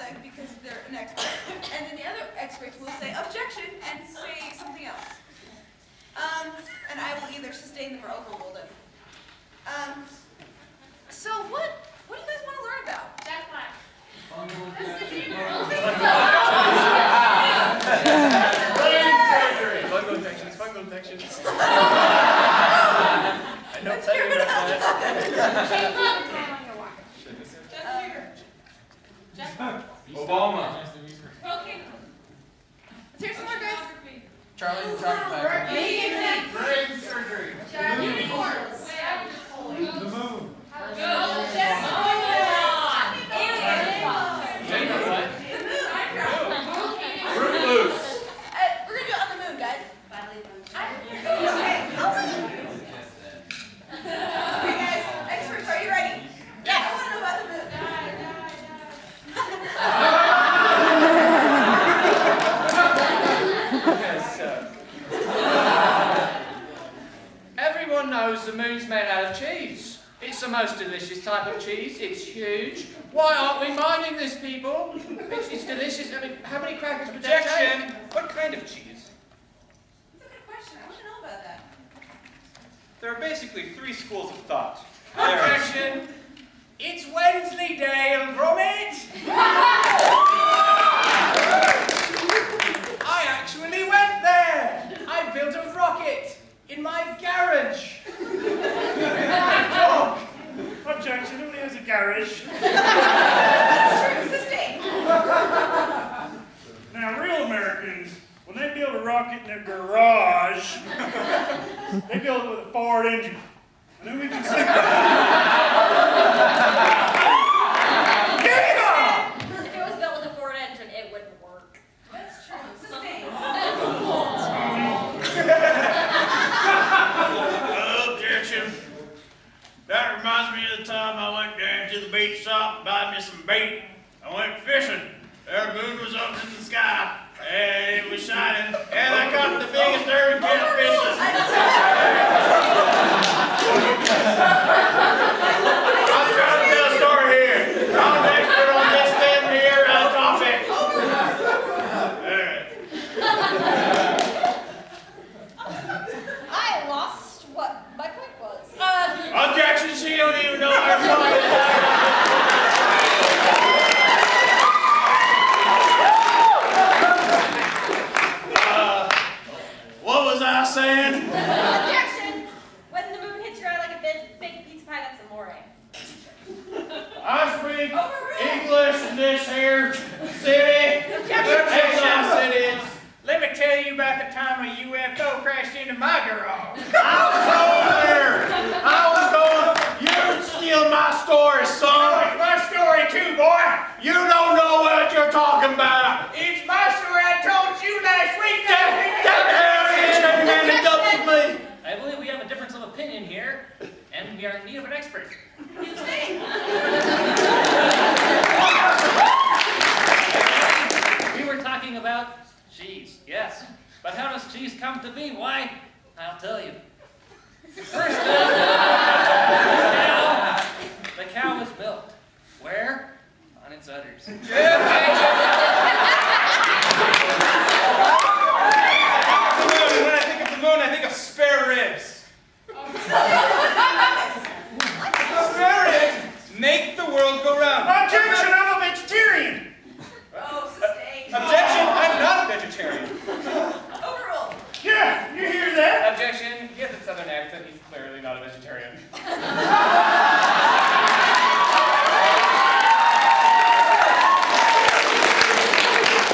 something because they're an expert, and then the other experts will say objection and say something else. And I will either sustain them or overrule them. So what do you guys want to learn about? Jack Black. Fungal infections. I know Let's hear it about that. Obama. Okay. Let's hear some more, guys. Charlie and Chocolate Factory. Brain surgery. Unicorns. The moon. Fruit Loops. We're gonna do it on the moon, guys. Okay, guys. Experts, are you ready? Yes. I want to know about the moon. Yes, everyone knows the moon's made out of cheese. It's the most delicious type of cheese. It's huge. Why aren't we mining this, people? It's delicious. I mean, how many crackers would that take? What kind of cheese? That's a good question. I want to know about that. There are basically three schools of thought. Objection! It's Wensleydale, Gromit! I actually went there! I built a rocket in my garage! Objection, nobody has a garage. That's true. Sustain. Now, real Americans, when they build a rocket in their garage, they build it with a Ford engine. And then we can see. If it was built with a Ford engine, it wouldn't work. That's true. Sustain. Objection. That reminds me of the time I went down to the beach shop and bought me some bait. I went fishing. The moon was up in the sky, and it was shining, and I caught the biggest ever can of fishes. I'm trying to tell a story here. I'm an expert on this stand here topic. I lost what my point was. Objection, she don't even know her point. What was I saying? Objection! When the moon hits your eye like a big pizza pie, that's amore. I speak English in this here city. Objection! Let me tell you about the time a UFO crashed into my garage. I was over there. I was going, you steal my story, son. It's my story too, boy. You don't know what you're talking about. It's my story I told you last week. I believe we have a difference of opinion here, and we are in need of an expert. We were talking about cheese, yes. But how does cheese come to be? Why, I'll tell you. First up, the cow was milked. Where? On its udders. When I think of the moon, I think of spare ribs. Spare ribs make the world go round. Objection, I'm a vegetarian. Oh, sustain. Objection, I'm not a vegetarian. Overruled. Yeah, you hear that? Objection, he has a southern accent, he's clearly not a vegetarian.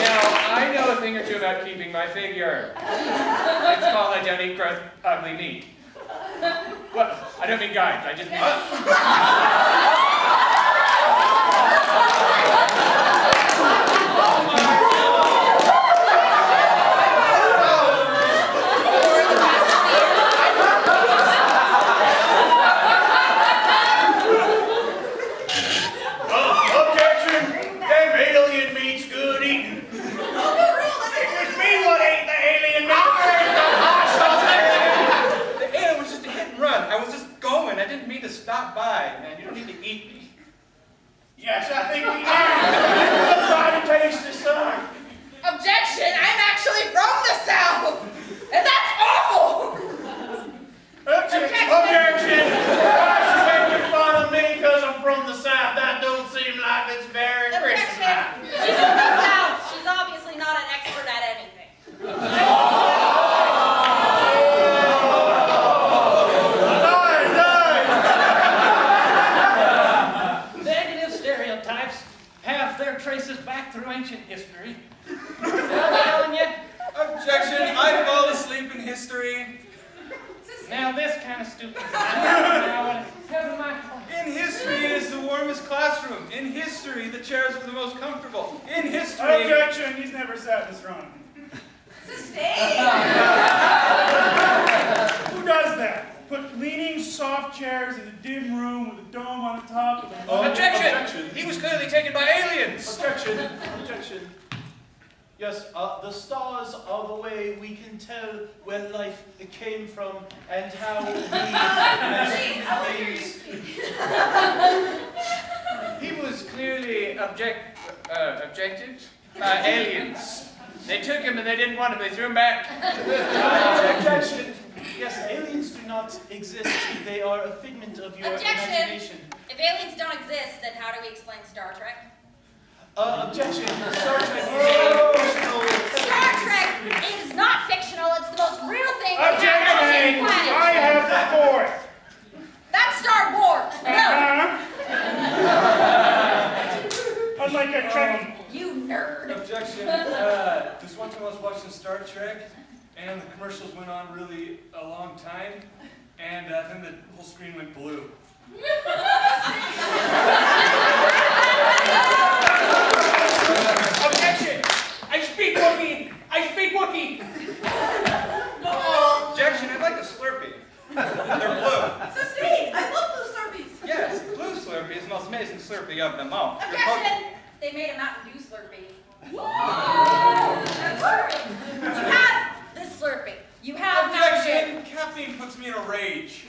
Now, I know a thing or two about keeping my figure. It's called I don't eat gross, ugly meat. Well, I don't mean guys, I just mean... Objection, them alien meat's good eating. It's me what ate the alien meat. The alien was just a hit and run. I was just going. I didn't mean to stop by, man. You don't need to eat me. Yes, I think we do. through ancient history. Well, telling you. Objection, I fall asleep in history. Now this kind of stupid stuff. Now, heaven my In history, it is the warmest classroom. In history, the chairs are the most comfortable. In history... Objection, he's never sat in this room. Sustain! Who does that? Put leaning, soft chairs in a dim room with a dome on the top of the... Objection! He was clearly taken by aliens! Objection! Objection! Yes, the stars are the way we can tell where life came from and how we as beings. He was clearly objected by aliens. They took him and they didn't want him, they threw him back. Objection! Yes, aliens do not exist. They are a figment of your imagination. If aliens don't exist, then how do we explain Star Trek? Objection! Star Trek is fictional. Star Trek is not fictional. It's the most real thing we have on Objection! this planet. I have the fourth. That's Star Wars. No. Unlike a Trekkie. You nerd. Objection. This one time I was watching Star Trek, and the commercials went on really a long time, and then the whole screen went blue. Objection! I speak Wookiee! I speak Wookiee! Objection, I'd like a Slurpee. They're blue. Sustain! I love blue Slurpees! Yes, the blue Slurpee is the most amazing Slurpee of them all. Objection! They made a Mountain Dew Slurpee. That's right. You have this Slurpee. You have Mountain Dew. Objection! Caffeine puts me in a rage.